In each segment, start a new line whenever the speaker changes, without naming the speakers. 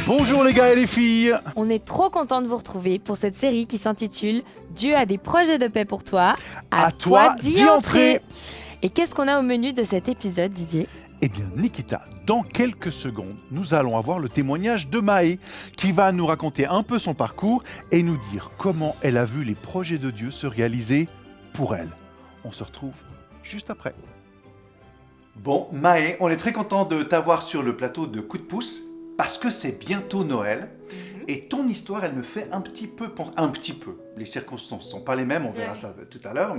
Bonjour les gars et les filles.
On est trop content de vous retrouver pour cette série qui s'intitule Dieu a des projets de paix pour toi.
À toi d'y entrer.
Et qu'est-ce qu'on a au menu de cet épisode, Didier ?
Eh bien Nikita, dans quelques secondes, nous allons avoir le témoignage de Maë qui va nous raconter un peu son parcours et nous dire comment elle a vu les projets de Dieu se réaliser pour elle. On se retrouve juste après. Bon, Maë, on est très content de t'avoir sur le plateau de Coup de pouce parce que c'est bientôt Noël et ton histoire, elle me fait un petit peu, les circonstances ne sont pas les mêmes, on verra ça tout à l'heure,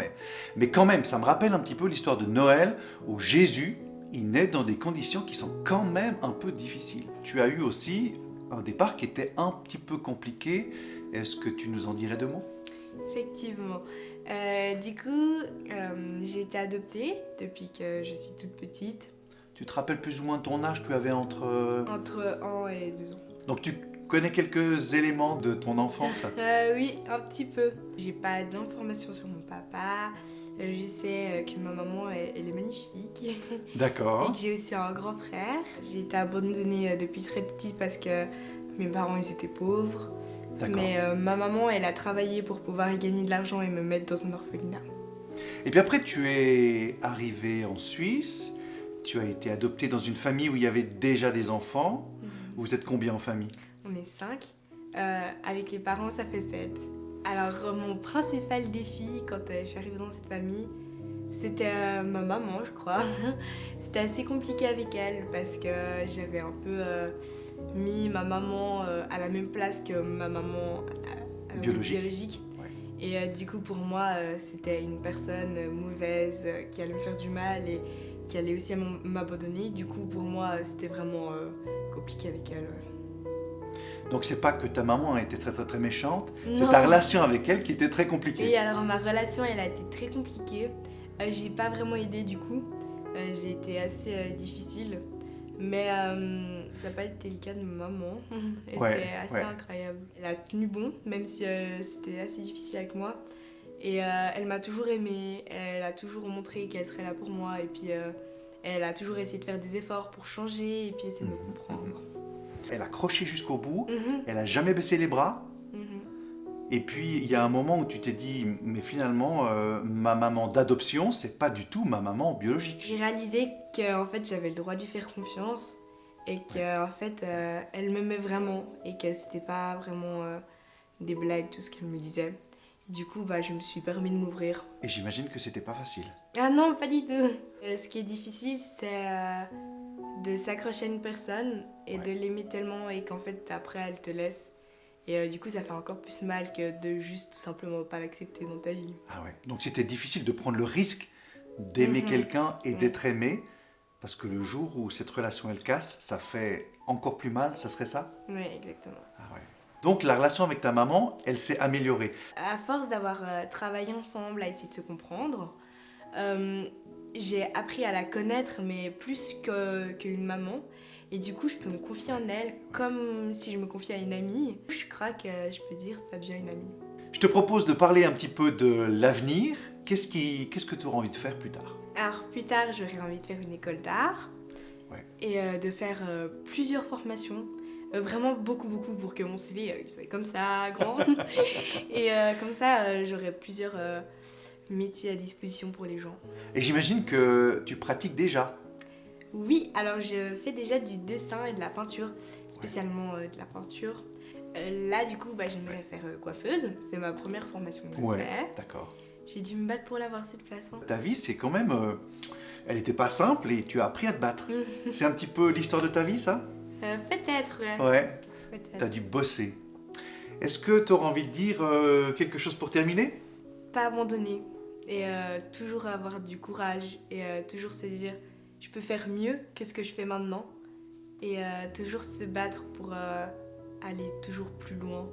mais quand même, ça me rappelle un petit peu l'histoire de Noël où Jésus, il naît dans des conditions qui sont quand même un peu difficiles. Tu as eu aussi un départ qui était un petit peu compliqué, est-ce que tu nous en dirais deux mots ?
Effectivement. Du coup, j'ai été adoptée depuis que je suis toute petite.
Tu te rappelles plus ou moins de ton âge, tu avais entre
1 et 2 ans.
Donc tu connais quelques éléments de ton enfance ?
Oui, un petit peu. J'ai pas d'informations sur mon papa. Je sais que ma maman, elle est magnifique.
D'accord.
Et que j'ai aussi un grand frère. J'ai été abandonnée depuis très petite parce que mes parents, ils étaient pauvres.
D'accord.
Mais ma maman, elle a travaillé pour pouvoir gagner de l'argent et me mettre dans un orphelinat.
Et puis après, tu es arrivé en Suisse, tu as été adopté dans une famille où il y avait déjà des enfants. Vous êtes combien en famille ?
On est 5. Avec les parents, ça fait 7. Alors, mon principal défi quand je suis arrivée dans cette famille, c'était ma maman, je crois. C'était assez compliqué avec elle parce que j'avais un peu mis ma maman à la même place que ma maman biologique.
Ouais.
Et du coup, pour moi, c'était une personne mauvaise qui allait me faire du mal et qui allait aussi m'abandonner. Du coup, pour moi, c'était vraiment compliqué avec elle.
Donc c'est pas que ta maman était très très très méchante,
Non.
c'est ta relation avec elle qui était très compliquée.
Oui, alors ma relation, elle a été très compliquée. J'ai pas vraiment aidé du coup. J'ai été assez difficile. Mais ça n'a pas été le cas de ma maman. Et c'est assez incroyable. Elle a tenu bon, même si c'était assez difficile avec moi. Et elle m'a toujours aimée. Elle a toujours montré qu'elle serait là pour moi. Et puis elle a toujours essayé de faire des efforts pour changer et puis essayer de me comprendre.
Elle a croché jusqu'au bout, elle a jamais baissé les bras. Et puis il y a un moment où tu t'es dit, mais finalement, ma maman d'adoption, c'est pas du tout ma maman biologique.
J'ai réalisé qu'en fait j'avais le droit de lui faire confiance et qu'en fait elle m'aimait vraiment et que c'était pas vraiment des blagues tout ce qu'elle me disait. Et du coup je me suis permis de m'ouvrir.
Et j'imagine que c'était pas facile.
Ah non, pas du tout. Ce qui est difficile, c'est de s'accrocher à une personne et de l'aimer tellement et qu'en fait après elle te laisse. Et du coup ça fait encore plus mal que de juste tout simplement pas l'accepter dans ta vie.
Ah ouais. Donc c'était difficile de prendre le risque d'aimer quelqu'un et d'être aimé, parce que le jour où cette relation elle casse, ça fait encore plus mal, ça serait ça ?
Oui, exactement.
Ah ouais. Donc la relation avec ta maman, elle s'est améliorée.
À force d'avoir travaillé ensemble, à essayer de se comprendre, j'ai appris à la connaître, mais plus qu'une maman. Et du coup, je peux me confier en elle comme si je me confiais à une amie. Je crois que je peux dire que ça devient une amie.
Je te propose de parler un petit peu de l'avenir. Qu'est-ce que tu auras envie de faire plus tard ?
Alors plus tard, j'aurais envie de faire une école d'art et de faire plusieurs formations. Vraiment beaucoup pour que mon CV il soit comme ça, grand. Et comme ça, j'aurai plusieurs métiers à disposition pour les gens.
Et j'imagine que tu pratiques déjà.
Oui, alors je fais déjà du dessin et de la peinture, spécialement de la peinture. Là, du coup, j'aimerais faire coiffeuse. C'est ma première formation que je fais.
D'accord.
J'ai dû me battre pour l'avoir, cette place.
Ta vie, c'est quand même... elle n'était pas simple et tu as appris à te battre. C'est un petit peu l'histoire de ta vie, ça ?
Peut-être,
Ouais.
Peut-être.
Tu as dû bosser. Est-ce que tu auras envie de dire quelque chose pour terminer ?
Pas abandonner et toujours avoir du courage et toujours se dire je peux faire mieux que ce que je fais maintenant et toujours se battre pour aller toujours plus loin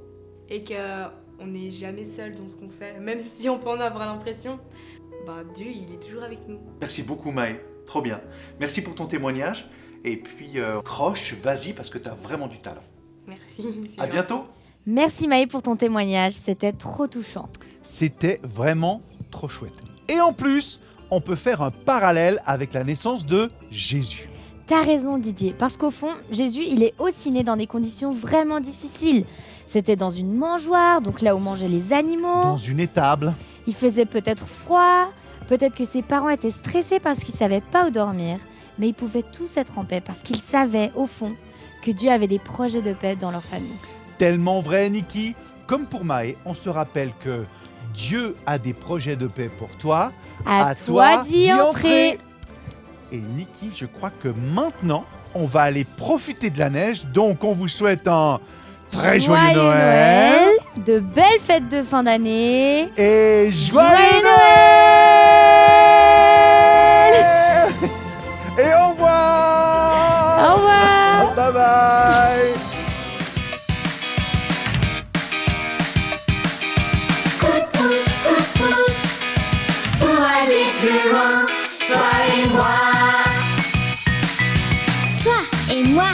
et qu'on n'est jamais seul dans ce qu'on fait, même si on peut en avoir l'impression. Dieu, il est toujours avec nous.
Merci beaucoup Maë, trop bien. Merci pour ton témoignage et puis croche, vas-y parce que tu as vraiment du talent.
Merci.
À bientôt.
Merci Maë pour ton témoignage, c'était trop touchant.
C'était vraiment trop chouette. Et en plus, on peut faire un parallèle avec la naissance de Jésus.
T'as raison Didier, parce qu'au fond, Jésus, il est aussi né dans des conditions vraiment difficiles. C'était dans une mangeoire, donc là où mangeaient les animaux.
Dans une étable.
Il faisait peut-être froid, peut-être que ses parents étaient stressés parce qu'ils ne savaient pas où dormir. Mais ils pouvaient tous être en paix parce qu'ils savaient, au fond, que Dieu avait des projets de paix dans leur famille.
Tellement vrai, Niki. Comme pour Maë, on se rappelle que Dieu a des projets de paix pour toi.
À toi d'y entrer.
Et Niki, je crois que maintenant, on va aller profiter de la neige. Donc, on vous souhaite un très joyeux Noël.
De belles fêtes de fin d'année.
Et joyeux Noël. Et au revoir.
Au revoir.
Bye bye.
Coup de pouce pour aller plus loin, toi et moi.
Toi et moi.